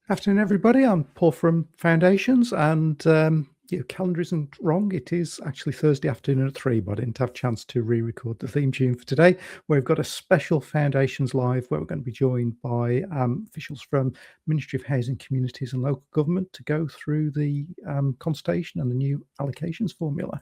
Afternoon, everybody. I'm Paul from Foundations, and your calendar isn't wrong. It is actually Thursday afternoon at 3, but I didn't have a chance to re-record the theme tune for today. We've got a special Foundations Live where we're going to be joined by officials from Ministry of Housing, Communities and Local Government to go through the consultation and the new allocations formula.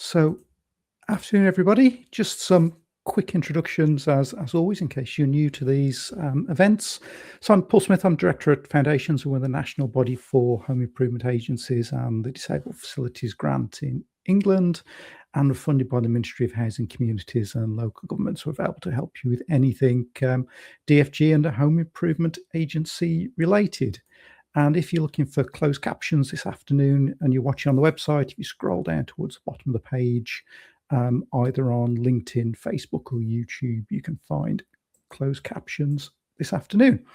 So, afternoon, everybody. Just some quick introductions, as always, in case you're new to these events. So, I'm Paul Smith. I'm Director at Foundations, and we're the national body for home improvement agencies and the Disabled Facilities Grant in England. And we're funded by the Ministry of Housing, Communities and Local Government. So, we're able to help you with anything DFG and a home improvement agency related. And if you're looking for closed captions this afternoon and you're watching on the website, if you scroll down towards the bottom of the page, either on LinkedIn, Facebook, or YouTube, you can find closed captions this afternoon.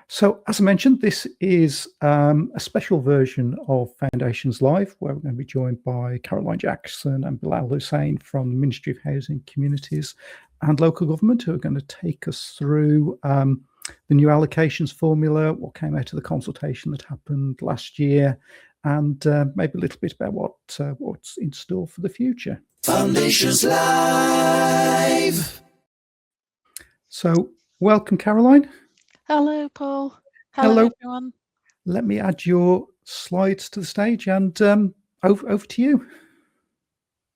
So, as I mentioned, this is a special version of Foundations Live, where we're going to be joined by Caroline Jackson and Bilal Hussain from the Ministry of Housing, Communities and Local Government, who are going to take us through the new allocations formula, what came out of the consultation that happened last year, and maybe a little bit about what's in store for the future. Foundations Live. So, welcome, Caroline. Hello, Paul. Hello, everyone. Let me add your slides to the stage, and over to you.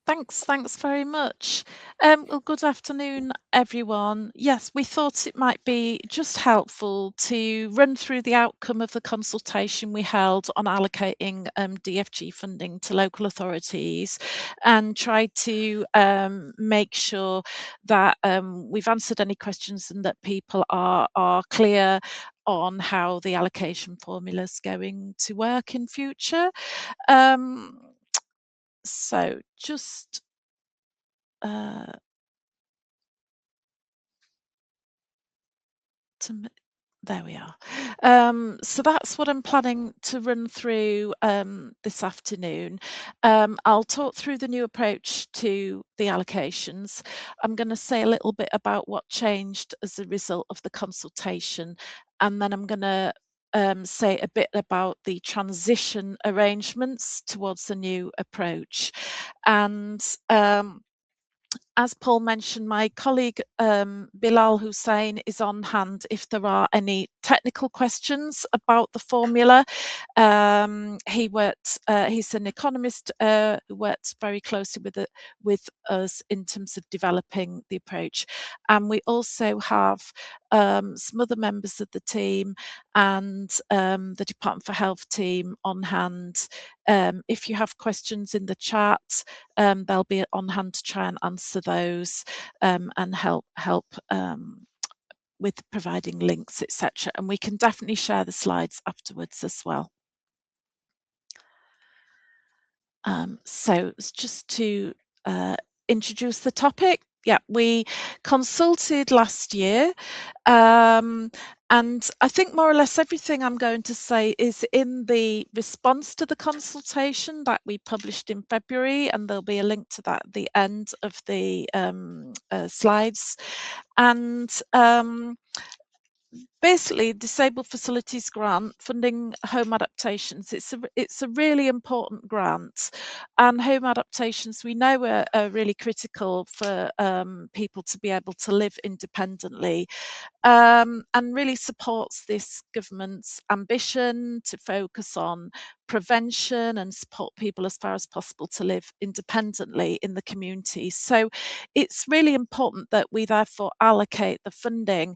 Thanks very much. Well, good afternoon, everyone. Yes, we thought it might be just helpful to run through the outcome of the consultation we held on allocating DFG funding to local authorities and try to make sure that we've answered any questions and that people are clear on how the allocation formula is going to work in future. So just there we are. So that's what I'm planning to run through this afternoon. I'll talk through the new approach to the allocations. I'm going to say a little bit about what changed as a result of the consultation, and then I'm going to say a bit about the transition arrangements towards the new approach. And as Paul mentioned, my colleague Bilal Hussain is on hand if there are any technical questions about the formula. He's an economist who works very closely with us in terms of developing the approach. And we also have some other members of the team and the Department for Health team on hand. If you have questions in the chat, they'll be on hand to try and answer those and help with providing links, etc. And we can definitely share the slides afterwards as well. So just to introduce the topic. Yeah, we consulted last year, and I think more or less everything I'm going to say is in the response to the consultation that we published in February, and there'll be a link to that at the end of the slides. And basically, Disabled Facilities Grant funding home adaptations. It's a really important grant, and home adaptations we know are really critical for people to be able to live independently, and really supports this government's ambition to focus on prevention and support people as far as possible to live independently in the community. So it's really important that we therefore allocate the funding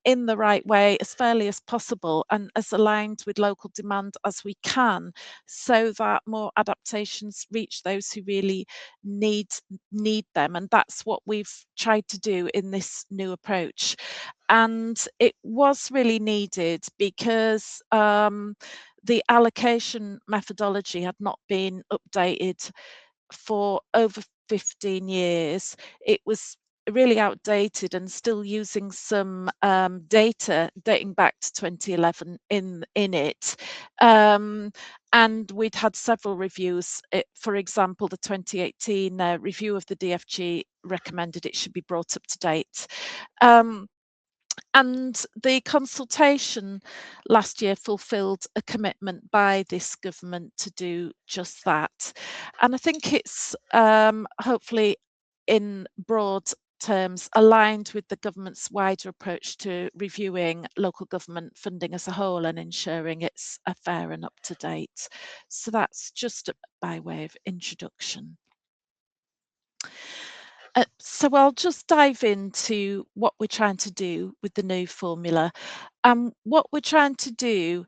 in the right way as fairly as possible and as aligned with local demand as we can, so that more adaptations reach those who really need them. And that's what we've tried to do in this new approach. And it was really needed because the allocation methodology had not been updated for over 15 years. It was really outdated and still using some data dating back to 2011 in it. And we'd had several reviews. For example, the 2018 review of the DFG recommended it should be brought up to date. And the consultation last year fulfilled a commitment by this government to do just that. And I think it's hopefully in broad terms aligned with the government's wider approach to reviewing local government funding as a whole and ensuring it's fair and up to date. So that's just by way of introduction. So I'll just dive into what we're trying to do with the new formula. What we're trying to do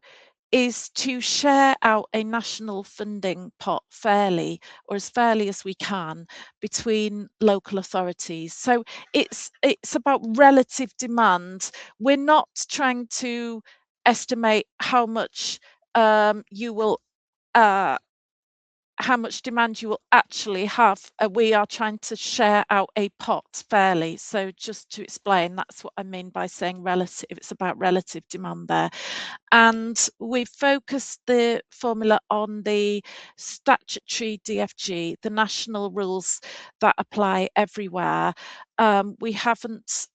is to share out a national funding pot fairly, or as fairly as we can, between local authorities. So it's about relative demand. We're not trying to estimate how much you will how much demand you will actually have. We are trying to share out a pot fairly. So just to explain, that's what I mean by saying relative. It's about relative demand there. And we've focused the formula on the statutory DFG, the national rules that apply everywhere. We haven't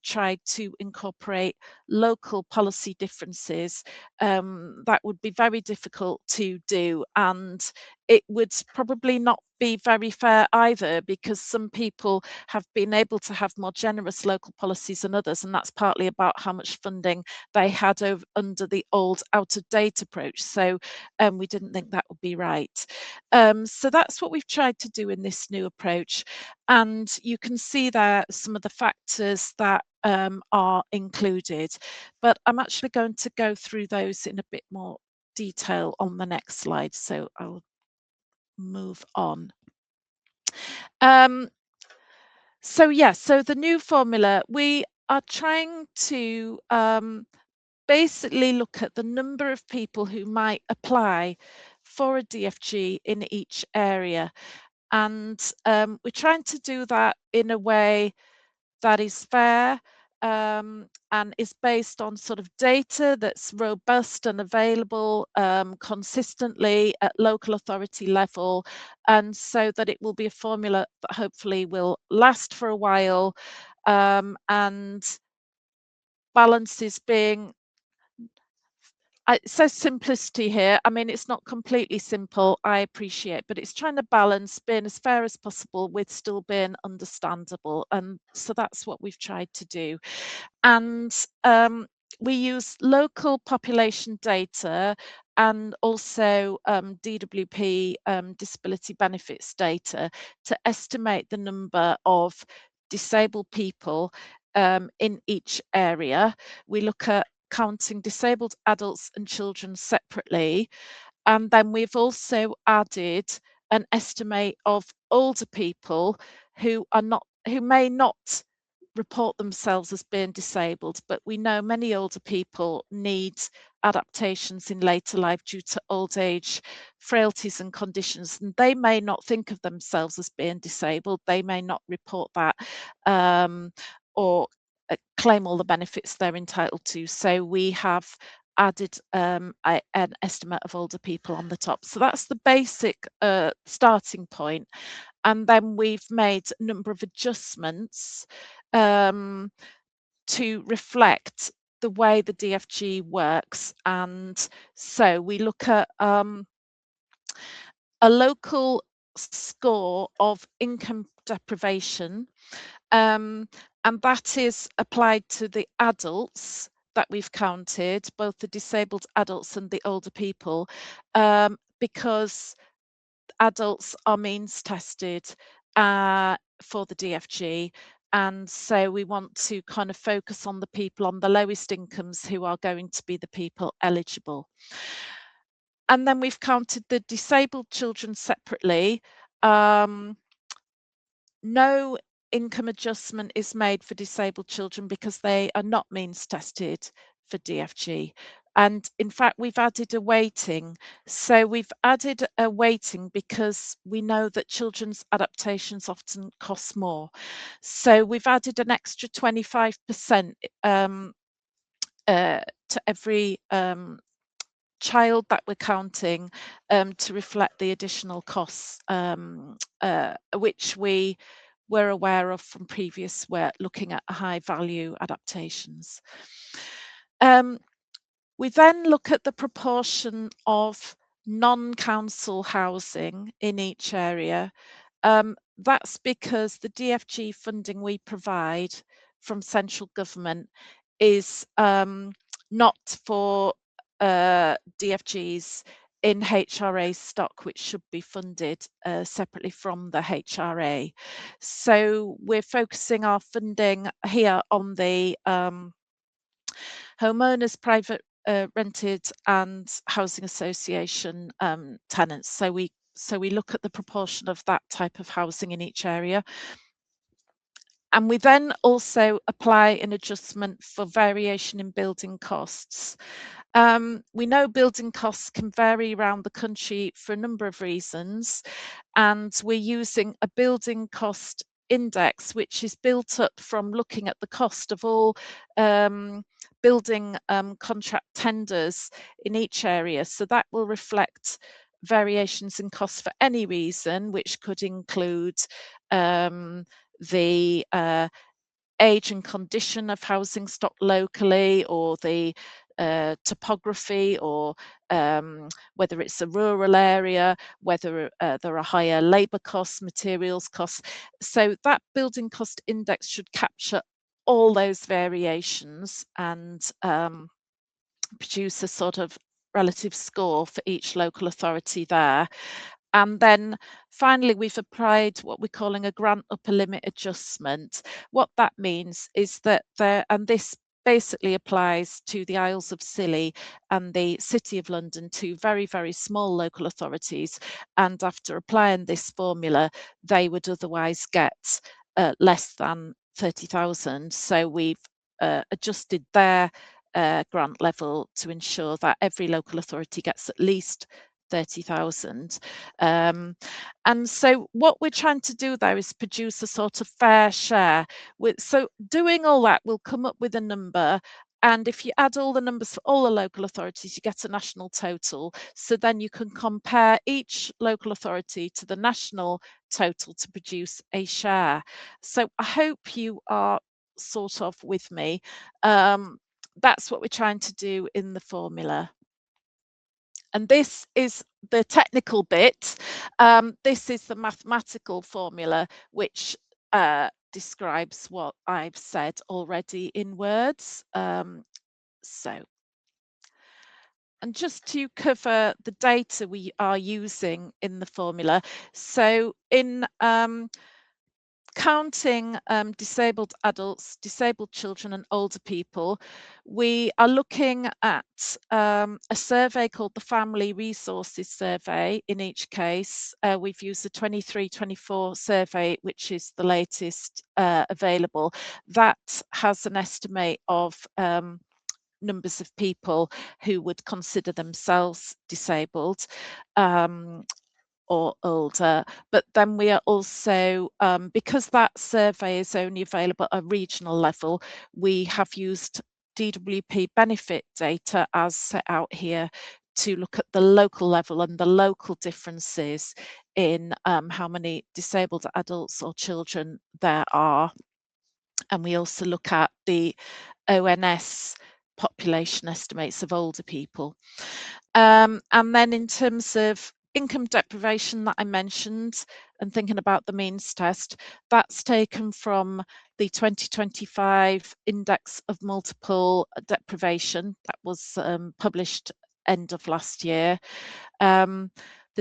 tried to incorporate local policy differences. That would be very difficult to do, and it would probably not be very fair either, because some people have been able to have more generous local policies than others, and that's partly about how much funding they had under the old out-of-date approach. So we didn't think that would be right. So that's what we've tried to do in this new approach. And you can see there some of the factors that are included, but I'm actually going to go through those in a bit more detail on the next slide. So I'll move on. So the new formula, we are trying to basically look at the number of people who might apply for a DFG in each area. And we're trying to do that in a way that is fair and is based on sort of data that's robust and available consistently at local authority level, and so that it will be a formula that hopefully will last for a while, and balances being, it says simplicity here. I mean, it's not completely simple, I appreciate, but it's trying to balance being as fair as possible with still being understandable. And so that's what we've tried to do. And we use local population data and also DWP disability benefits data to estimate the number of disabled people in each area. We look at counting disabled adults and children separately. And then we've also added an estimate of older people who may not report themselves as being disabled, but we know many older people need adaptations in later life due to old age, frailties and conditions, and they may not think of themselves as being disabled. They may not report that or claim all the benefits they're entitled to. So we have added an estimate of older people on the top. So that's the basic starting point. And then we've made a number of adjustments to reflect the way the DFG works. And so we look at a local score of income deprivation, and that is applied to the adults that we've counted, both the disabled adults and the older people, because adults are means tested for the DFG. And so we want to kind of focus on the people on the lowest incomes who are going to be the people eligible. And then we've counted the disabled children separately. No income adjustment is made for disabled children because they are not means tested for DFG. And in fact, we've added a weighting. So we've added a weighting because we know that children's adaptations often cost more. So we've added an extra 25% to every child that we're counting to reflect the additional costs, which we were aware of from previous work looking at high value adaptations. We then look at the proportion of non-council housing in each area. That's because the DFG funding we provide from central government is not for DFGs in HRA stock, which should be funded separately from the HRA. So we're focusing our funding here on the homeowners, private rented and housing association tenants. So we look at the proportion of that type of housing in each area. And we then also apply an adjustment for variation in building costs. We know building costs can vary around the country for a number of reasons, and we're using a building cost index, which is built up from looking at the cost of all building contract tenders in each area. So that will reflect variations in costs for any reason, which could include the age and condition of housing stock locally, or the topography, or whether it's a rural area, whether there are higher labour costs, materials costs. So that building cost index should capture all those variations and produce a sort of relative score for each local authority there. And then finally, we've applied what we're calling a grant upper limit adjustment. What that means is that and this basically applies to the Isles of Scilly and the City of London, two very, very small local authorities. And after applying this formula, they would otherwise get less than 30,000. So we've adjusted their grant level to ensure that every local authority gets at least 30,000. And so what we're trying to do there is produce a sort of fair share. So doing all that, we'll come up with a number. And if you add all the numbers for all the local authorities, you get a national total. So then you can compare each local authority to the national total to produce a share. So I hope you are sort of with me. That's what we're trying to do in the formula. And this is the technical bit. This is the mathematical formula, which describes what I've said already in words. And just to cover the data we are using in the formula. So in counting disabled adults, disabled children and older people, we are looking at a survey called the Family Resources Survey. In each case, we've used the 23-24 survey, which is the latest available. That has an estimate of numbers of people who would consider themselves disabled or older. But then we are also, because that survey is only available at a regional level, we have used DWP benefit data as set out here to look at the local level and the local differences in how many disabled adults or children there are. And we also look at the ONS population estimates of older people. And then in terms of income deprivation that I mentioned, and thinking about the means test, that's taken from the 2025 Index of Multiple Deprivation that was published end of last year. The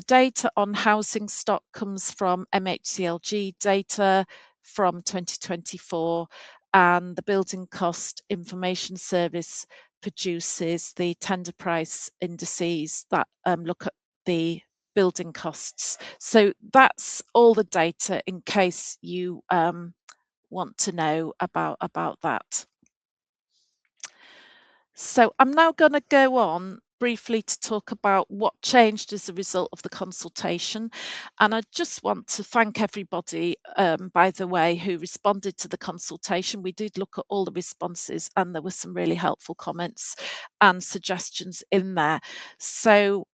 data on housing stock comes from MHCLG data from 2024, and the Building Cost Information Service produces the tender price indices that look at the building costs. So that's all the data in case you want to know about that. So I'm now going to go on briefly to talk about what changed as a result of the consultation. And I just want to thank everybody, by the way, who responded to the consultation. We did look at all the responses and there were some really helpful comments and suggestions in there. So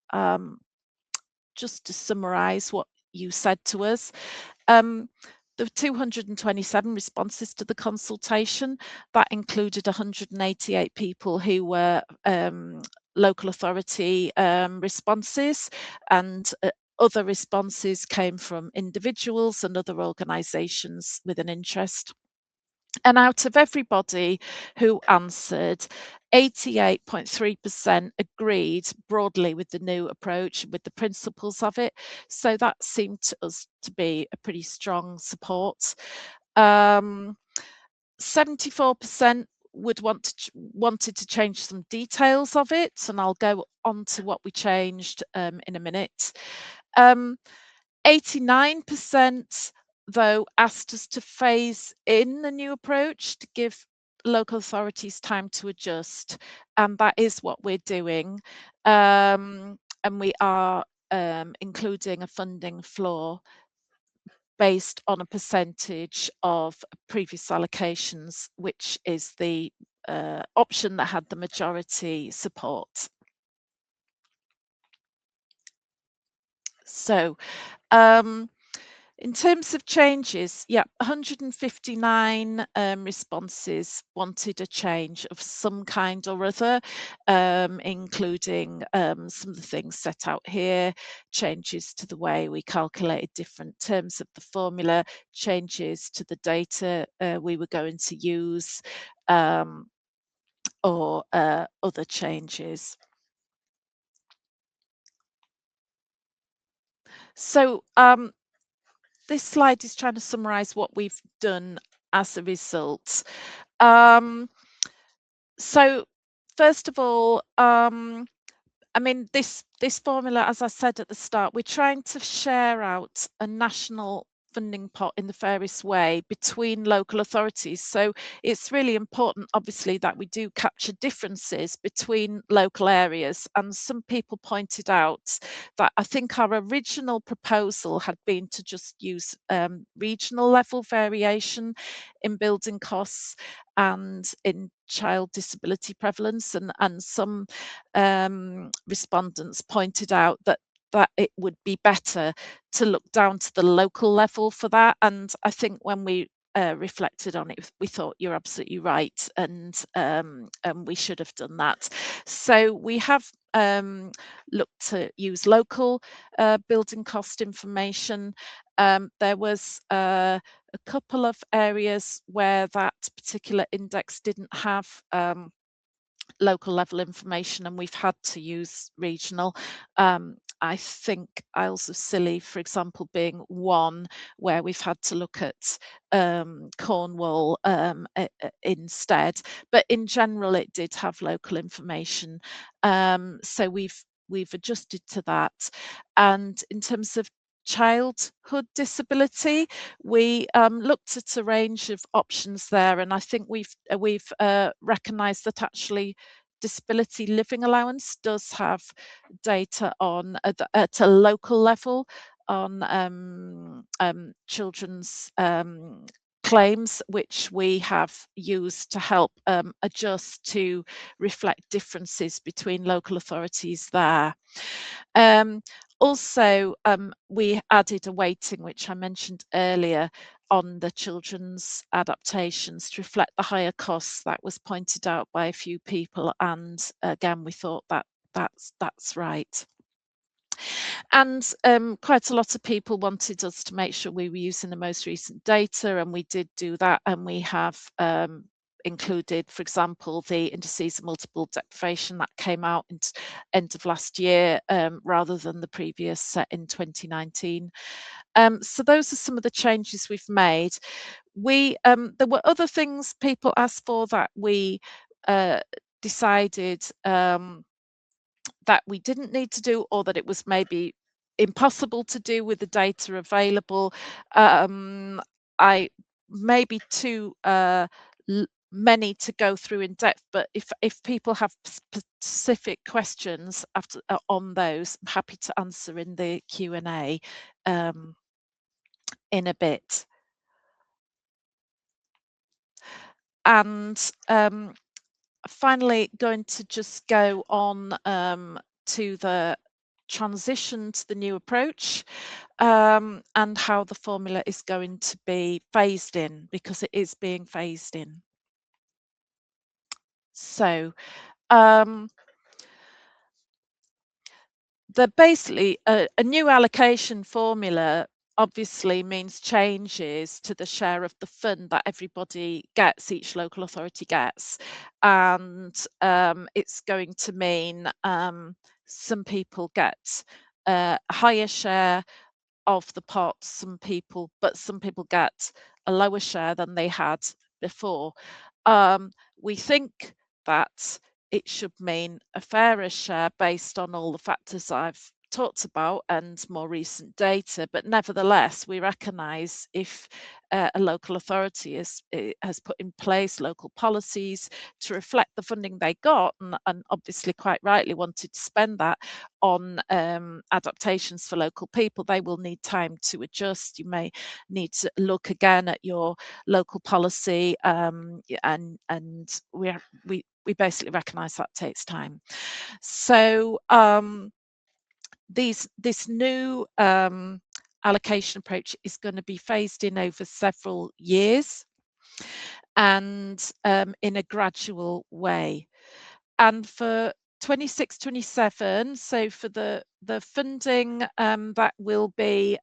just to summarise what you said to us, there were 227 responses to the consultation. That included 188 people who were local authority responses, and other responses came from individuals and other organisations with an interest. And out of everybody who answered, 88.3% agreed broadly with the new approach, with the principles of it. So that seemed to us to be a pretty strong support. 74% wanted to change some details of it, and I'll go on to what we changed in a minute. 89% though asked us to phase in the new approach to give local authorities time to adjust, and that is what we're doing. And we are including a funding floor based on a percentage of previous allocations, which is the option that had the majority support. So in terms of changes, 159 responses wanted a change of some kind or other, including some of the things set out here, changes to the way we calculated different terms of the formula, changes to the data we were going to use, or other changes. So this slide is trying to summarize what we've done as a result. So first of all, I mean, this formula, as I said at the start, we're trying to share out a national funding pot in the fairest way between local authorities. So it's really important, obviously, that we do capture differences between local areas. And some people pointed out that I think our original proposal had been to just use regional level variation in building costs and in child disability prevalence, and some respondents pointed out that it would be better to look down to the local level for that. And I think when we reflected on it, we thought you're absolutely right, and we should have done that. So we have looked to use local building cost information. There was a couple of areas where that particular index didn't have local level information, and we've had to use regional. I think Isles of Scilly, for example, being one where we've had to look at Cornwall instead. But in general, it did have local information. So we've adjusted to that. And in terms of childhood disability, we looked at a range of options there, and I think we've recognised that actually disability living allowance does have data on at a local level on children's claims, which we have used to help adjust to reflect differences between local authorities there. Also, we added a weighting, which I mentioned earlier, on the children's adaptations to reflect the higher costs. That was pointed out by a few people, and again, we thought that that's right. And quite a lot of people wanted us to make sure we were using the most recent data, and we did do that, and we have included, for example, the indices of multiple deprivation that came out in end of last year rather than the previous set in 2019. So those are some of the changes we've made. There were other things people asked for that we decided that we didn't need to do, or that it was maybe impossible to do with the data available. I maybe two many to go through in depth, but if people have specific questions after on those, I'm happy to answer in the Q&A in a bit. And finally, going to just go on to the transition to the new approach and how the formula is going to be phased in, because it is being phased in. So basically a new allocation formula obviously means changes to the share of the fund that everybody gets, each local authority gets, and it's going to mean some people get a higher share of the pot, some people get a lower share than they had before. We think that it should mean a fairer share based on all the factors I've talked about and more recent data, but nevertheless we recognise if a local authority has put in place local policies to reflect the funding they got, and obviously quite rightly wanted to spend that on adaptations for local people, they will need time to adjust. You may need to look again at your local policy, and we basically recognise that takes time. So this new allocation approach is going to be phased in over several years and in a gradual way. And for 26-27, so for the funding that will be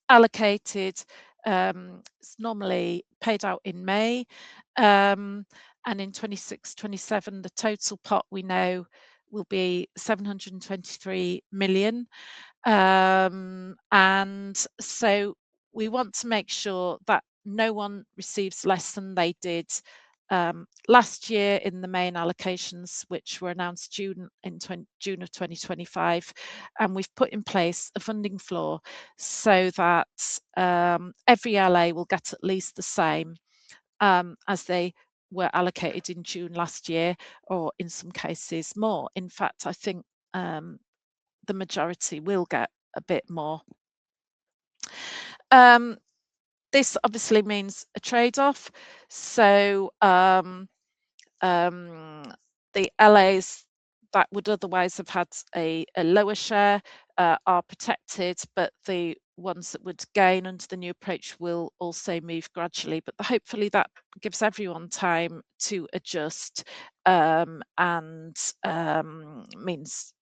allocated, it's normally paid out in May, and in 26-27 the total pot we know will be 723 million, and so we want to make sure that no one receives less than they did last year in the main allocations, which were announced June of 2025, and we've put in place a funding floor so that every LA will get at least the same as they were allocated in June last year, or in some cases more. In fact, I think the majority will get a bit more. This obviously means a trade-off. So the LAs that would otherwise have had a lower share are protected, but the ones that would gain under the new approach will also move gradually. But hopefully that gives everyone time to adjust and means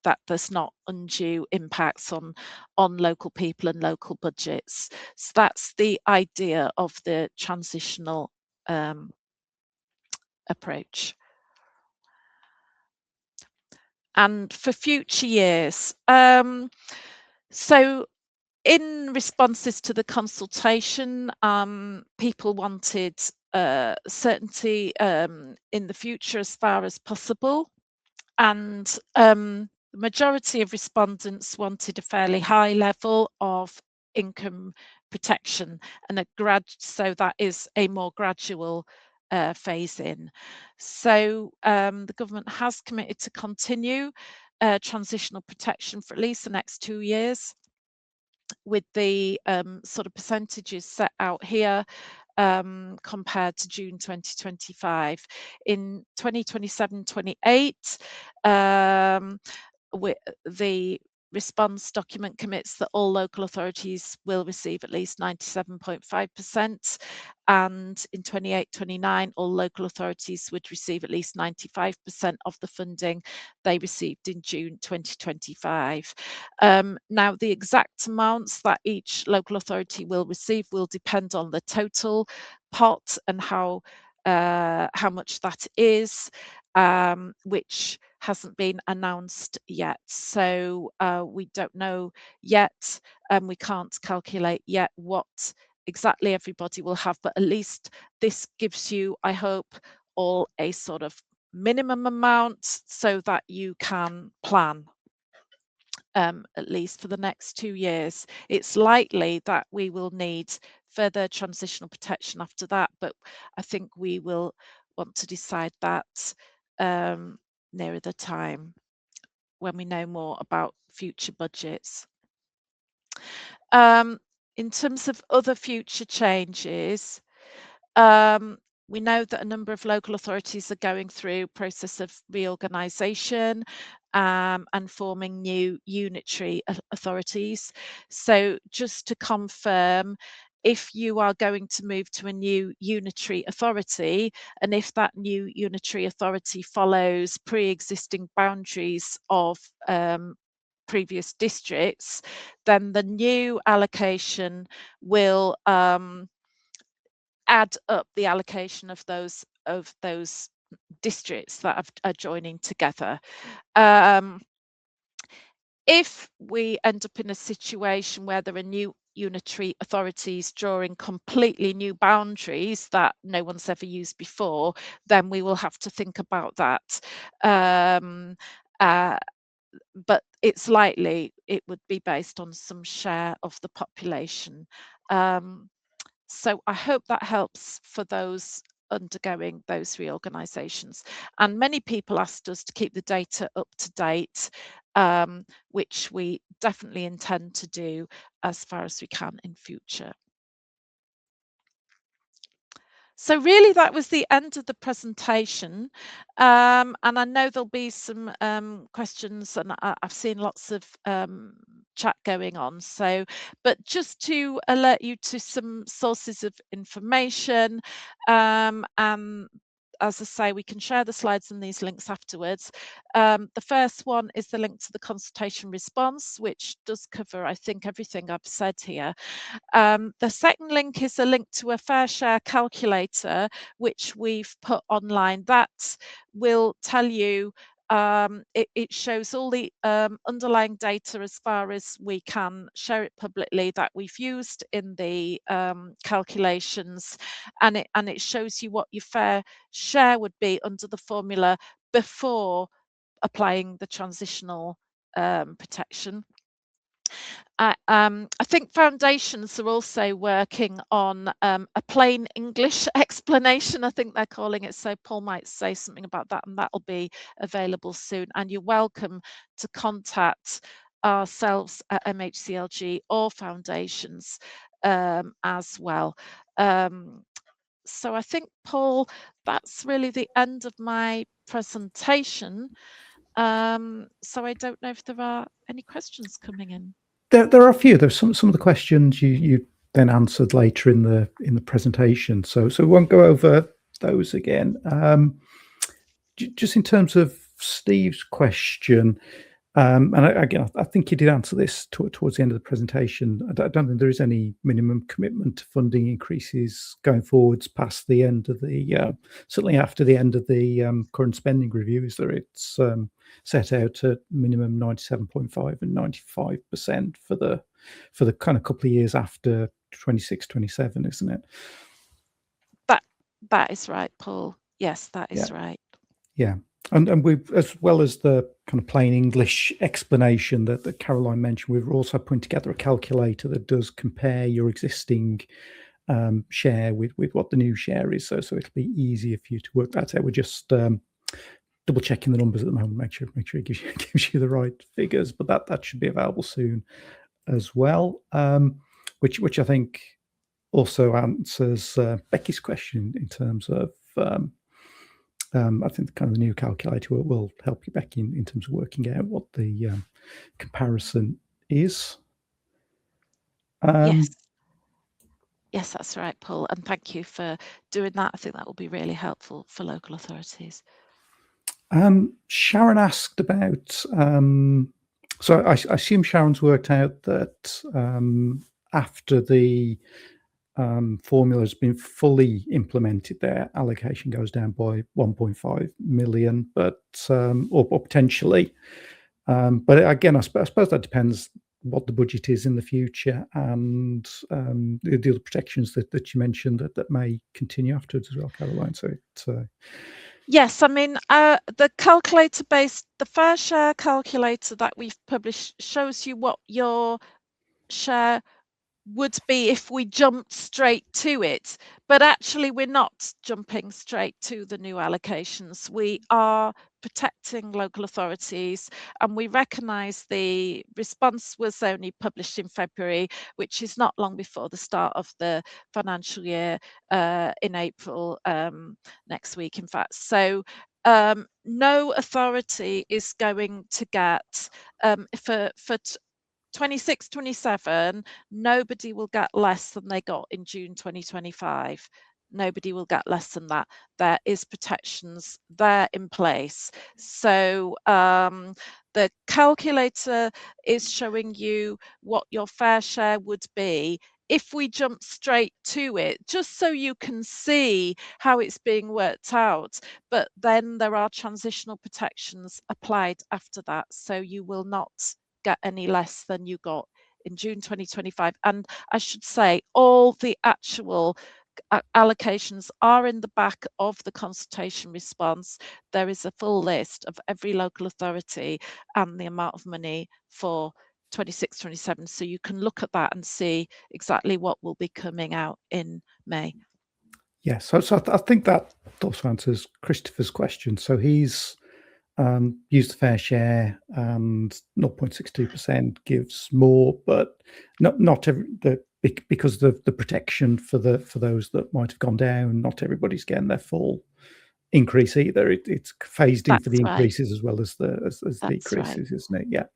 that there's not undue impacts on local people and local budgets. So that's the idea of the transitional approach. And for future years, so in responses to the consultation, people wanted certainty in the future as far as possible, and the majority of respondents wanted a fairly high level of income protection, and so that is a more gradual phase in. So the government has committed to continue transitional protection for at least the next 2 years, with the sort of percentages set out here compared to June 2025. In 2027-28, the response document commits that all local authorities will receive at least 97.5%, and in 28-29 all local authorities would receive at least 95% of the funding they received in June 2025. Now the exact amounts that each local authority will receive will depend on the total pot and how much that is, which hasn't been announced yet. So we don't know yet, and we can't calculate yet what exactly everybody will have, but at least this gives you, I hope, all a sort of minimum amount so that you can plan. At least for the next 2 years. It's likely that we will need further transitional protection after that, but I think we will want to decide that nearer the time when we know more about future budgets. In terms of other future changes, we know that a number of local authorities are going through process of reorganisation and forming new unitary authorities. So just to confirm, if you are going to move to a new unitary authority, and if that new unitary authority follows pre-existing boundaries of previous districts, then the new allocation will add up the allocation of those districts that are joining together. If we end up in a situation where there are new unitary authorities drawing completely new boundaries that no one's ever used before, then we will have to think about that. But it's likely it would be based on some share of the population. So I hope that helps for those undergoing those reorganisations. And many people asked us to keep the data up to date, which we definitely intend to do as far as we can in future. So really that was the end of the presentation, and I know there'll be some questions, and I've seen lots of chat going on. So, but just to alert you to some sources of information, and as I say, we can share the slides and these links afterwards. The first one is the link to the consultation response, which does cover, I think, everything I've said here. The second link is a link to a fair share calculator, which we've put online. That will tell you, it shows all the underlying data as far as we can share it publicly that we've used in the calculations, and it shows you what your fair share would be under the formula before applying the transitional protection. I think foundations are also working on a plain English explanation, I think they're calling it, so Paul might say something about that, and that'll be available soon. And you're welcome to contact ourselves at MHCLG or foundations as well. So I think, Paul, that's really the end of my presentation. So I don't know if there are any questions coming in. There are a few. There's some of the questions you then answered later in the presentation. So we won't go over those again. Just in terms of Steve's question, and again, I think you did answer this towards the end of the presentation. I don't think there is any minimum commitment to funding increases going forwards past the end of the, certainly after the end of the current spending review, is there? It's set out at minimum 97.5 and 95% for the kind of couple of years after 26, 27, isn't it? That is right, Paul. Yes, that is right. Yeah. And we've, as well as the kind of plain English explanation that Caroline mentioned, we've also put together a calculator that does compare your existing share with what the new share is. So it'll be easier for you to work that out. We're just double checking the numbers at the moment, make sure it gives you the right figures. But that should be available soon as well. Which I think also answers Becky's question in terms of. I think kind of the new calculator will help you back in terms of working out what the comparison is. Yes, that's right, Paul. And thank you for doing that. I think that will be really helpful for local authorities. Sharon asked about, so I assume Sharon's worked out that after the formula has been fully implemented, their allocation goes down by 1.5 million, but or potentially. But again, I suppose that depends what the budget is in the future and the other protections that you mentioned that may continue afterwards as well, Caroline. So yes, I mean the fair share calculator that we've published shows you what your share would be if we jumped straight to it, but actually we're not jumping straight to the new allocations. We are protecting local authorities, and we recognise the response was only published in February, which is not long before the start of the financial year in April next week, in fact. So no authority is going to get for 26, 27, nobody will get less than they got in June 2025. Nobody will get less than that. There is protections there in place. So the calculator is showing you what your fair share would be if we jump straight to it, just so you can see how it's being worked out. But then there are transitional protections applied after that. So you will not get any less than you got in June 2025. And I should say all the actual allocations are in the back of the consultation response. There is a full list of every local authority and the amount of money for 26, 27. So you can look at that and see exactly what will be coming out in May. Yes, so I think that also answers Christopher's question. So he's used the fair share, and 0.62% gives more, but not every, because the protection for those that might have gone down, not everybody's getting their full increase either. It's phased in for the increases as well as the decreases, isn't it? Yeah.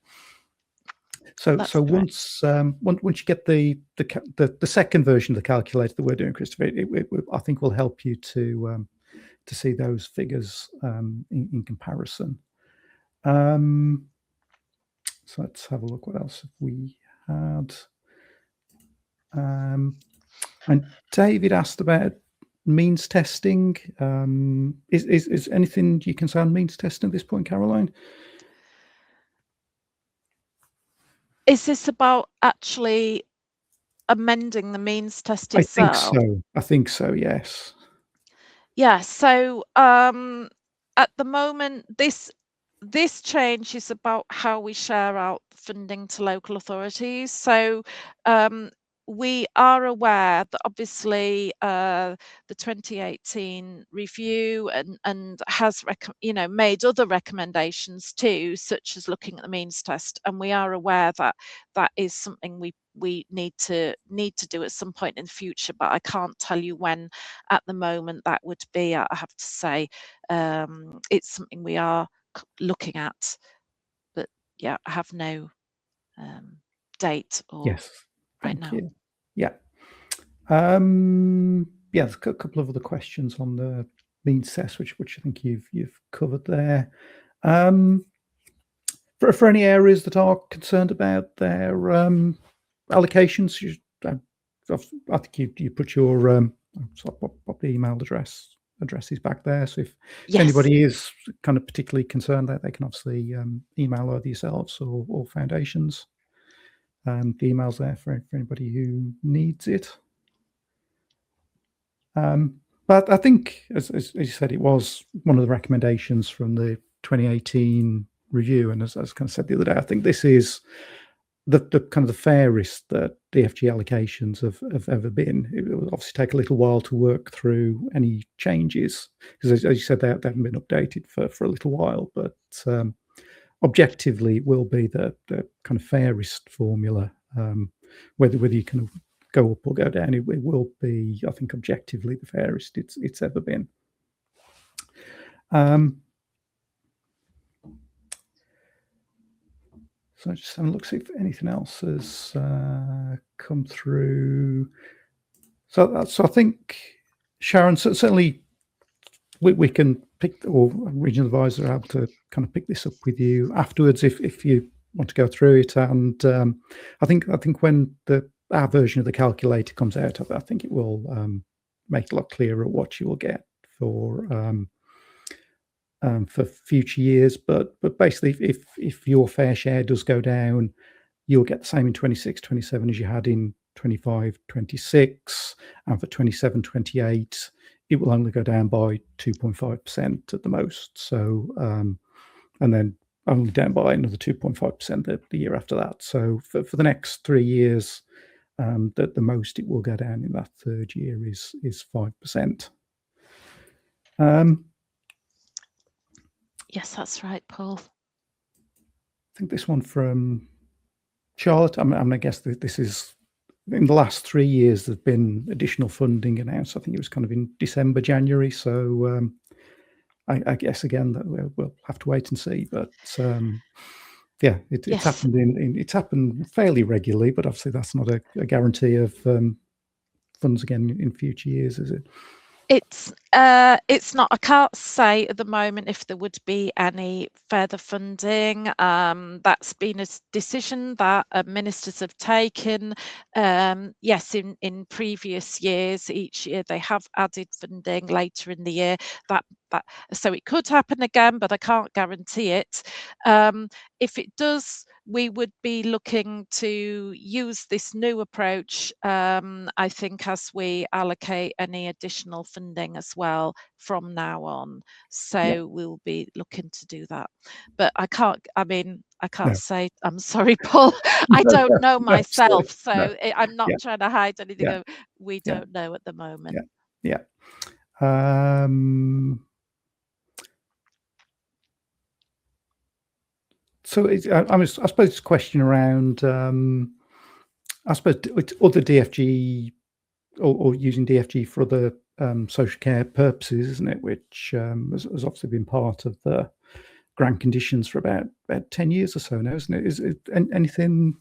So once you get the second version of the calculator that we're doing, Christopher, I think will help you to see those figures in comparison. So let's have a look. What else have we had? And David asked about means testing. Is anything you can say on means testing at this point, Caroline? Is this about actually amending the means test itself? I think so, yes. Yeah, so at the moment, this change is about how we share out funding to local authorities. So we are aware that obviously the 2018 review and has made other recommendations too, such as looking at the means test, and we are aware that that is something we need to do at some point in the future, but I can't tell you when at the moment that would be. I have to say it's something we are looking at, but yeah, I have no date or yes, right now. You. Yeah. Yeah, there's a couple of other questions on the means test, which I think you've covered there. For any areas that are concerned about their allocations, I think you put your pop the email addresses back there. So if anybody is kind of particularly concerned, that they can obviously email either yourselves or foundations. The email's there for anybody who needs it. But I think, as you said, it was one of the recommendations from the 2018 review, and as kind of said the other day, I think this is the kind of the fairest that DFG allocations have ever been. It will obviously take a little while to work through any changes, because as you said, they haven't been updated for a little while, but objectively it will be the kind of fairest formula. Whether you can go up or go down, it will be, I think, objectively the fairest it's ever been. So just having a look, see if anything else has come through. So I think, Sharon, certainly we can pick, or regional advisor are able to kind of pick this up with you afterwards if you want to go through it. And I think when our version of the calculator comes out, I think it will make it a lot clearer what you will get for future years. But basically, if your fair share does go down, you'll get the same in 26, 27 as you had in 25, 26, and for 27, 28, it will only go down by 2.5% at the most. So, and then only down by another 2.5% the year after that. So for the next 3 years, that the most it will go down in that third year is 5%. Yes, that's right, Paul. I think this one from Charlotte. I guess this is in the last 3 years. There's been additional funding announced. I think it was kind of in December, January. So I guess again that we'll have to wait and see. But yeah, it's Yes. happened it's happened fairly regularly. But obviously that's not a guarantee of funds again in future years, is it? It's not. I can't say at the moment if there would be any further funding. That's been a decision that ministers have taken. Yes, in previous years, each year they have added funding later in the year. So it could happen again, but I can't guarantee it. If it does, we would be looking to use this new approach, I think, as we allocate any additional funding as well from now on. So we'll be looking to do that. But I can't say, I'm sorry, Paul, I don't know myself. So I'm not trying to hide anything. We don't know at the moment. Yeah. So I suppose it's a question around, I suppose it's other DFG or using DFG for other social care purposes, isn't it? Which has obviously been part of the grant conditions for about 10 years or so now, isn't it? Is it anything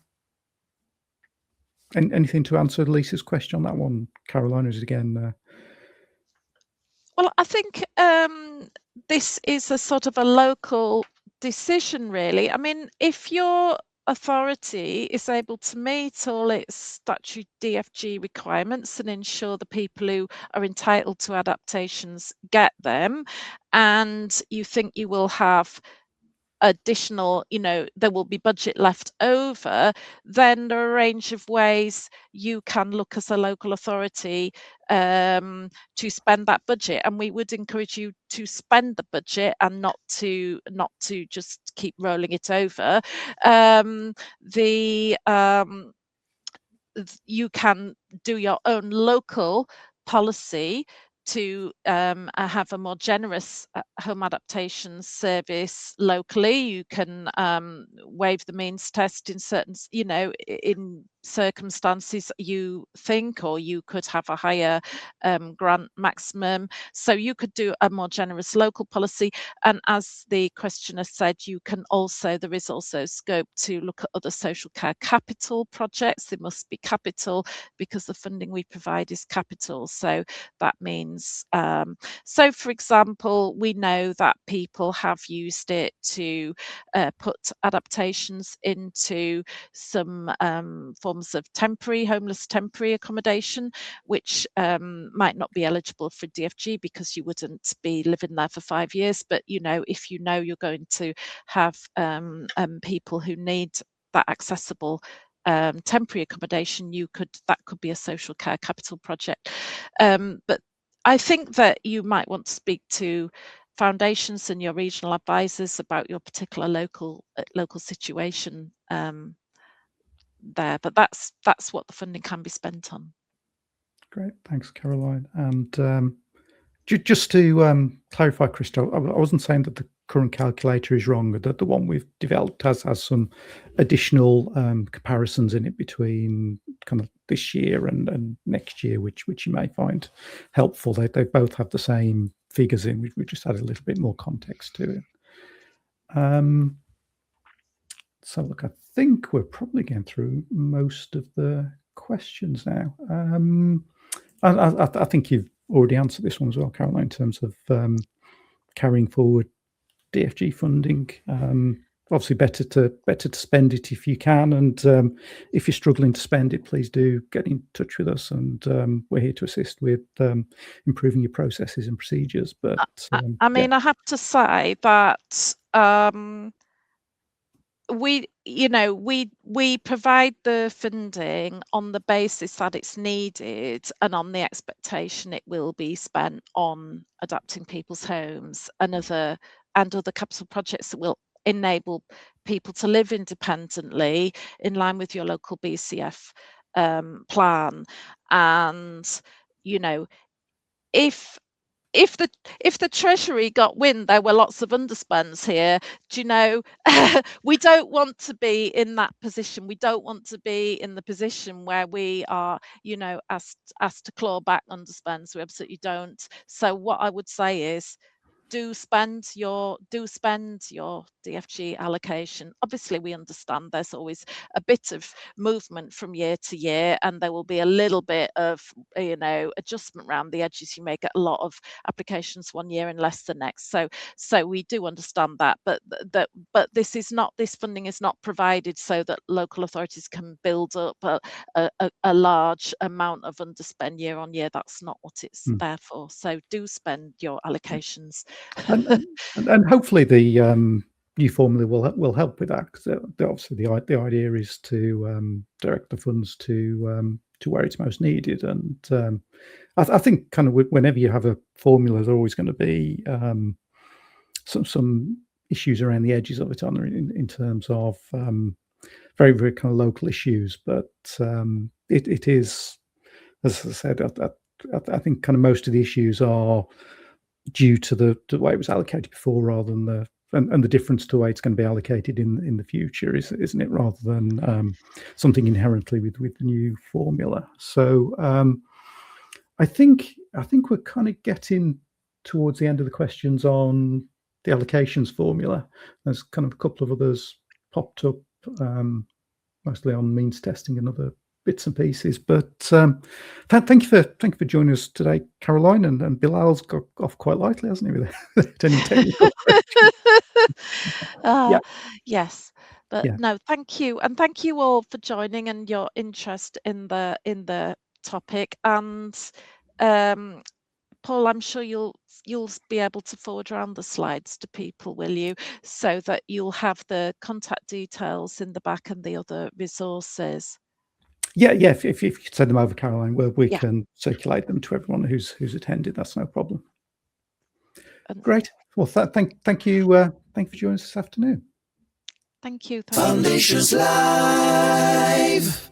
to answer Lisa's question on that one, Caroline? Is it again? Well, I think this is a sort of a local decision, really. I mean, if your authority is able to meet all its statutory DFG requirements and ensure the people who are entitled to adaptations get them, and you think you will have additional, there will be budget left over, then there are a range of ways you can look as a local authority to spend that budget, and we would encourage you to spend the budget and not to just keep rolling it over. You can do your own local policy to have a more generous home adaptation service locally. You can waive the means test in certain, in circumstances you think, or you could have a higher grant maximum. So you could do a more generous local policy. And as the questioner said, there is also scope to look at other social care capital projects. They must be capital because the funding we provide is capital. So that means, so for example, we know that people have used it to put adaptations into some forms of homeless temporary accommodation, which might not be eligible for DFG because you wouldn't be living there for 5 years. But if you're going to have people who need that accessible temporary accommodation, that could be a social care capital project. But I think that you might want to speak to foundations and your regional advisors about your particular local situation there. But that's what the funding can be spent on. Great, thanks, Caroline. And just to clarify, Christo, I wasn't saying that the current calculator is wrong. That the one we've developed has some additional comparisons in it between kind of this year and next year, which you may find helpful. They both have the same figures in. We just add a little bit more context to it. So look, I think we're probably getting through most of the questions now. I think you've already answered this one as well, Caroline, in terms of carrying forward DFG funding. Obviously, better to spend it if you can, and if you're struggling to spend it, please do get in touch with us, and we're here to assist with improving your processes and procedures. But I have to say that we provide the funding on the basis that it's needed and on the expectation it will be spent on adapting people's homes and other capital projects that will enable people to live independently in line with your local BCF plan. And you know, if if the Treasury got wind there were lots of underspends here, do you know, we don't want to be in that position. We don't want to be in the position where we are, you know, asked to claw back underspends. We absolutely don't. So what I would say is, do spend your DFG allocation. Obviously, we understand there's always a bit of movement from year to year, and there will be a little bit of, you know, adjustment around the edges. You may get a lot of applications one year and less the next. So we do understand that, but this funding is not provided so that local authorities can build up a large amount of underspend year on year. That's not what it's there for. So do spend your allocations. And hopefully the new formula will help with that, because obviously the idea is to direct the funds to where it's most needed. And I think kind of whenever you have a formula, there's always going to be some issues around the edges of it, in terms of very, very kind of local issues. But it is, as I said, I think kind of most of the issues are due to the way it was allocated before, rather than the difference to the way it's going to be allocated in the future, isn't it? Rather than something inherently with the new formula. So I think we're kind of getting towards the end of the questions on the allocations formula. There's kind of a couple of others popped up, mostly on means testing and other bits and pieces. But thank you for joining us today, Caroline. And Bilal's got off quite lightly, hasn't he, with any technical questions? Yeah. Yes, but Yeah. no, thank you, and thank you all for joining and your interest in the topic. And Paul, I'm sure you'll be able to forward around the slides to people, will you, so that you'll have the contact details in the back and the other resources. Yeah. If you could send them over, Caroline, we Yeah. can circulate them to everyone who's attended. That's no problem. And Great. Well, thank you. Thank you for joining us this afternoon. thank you. Foundations Live.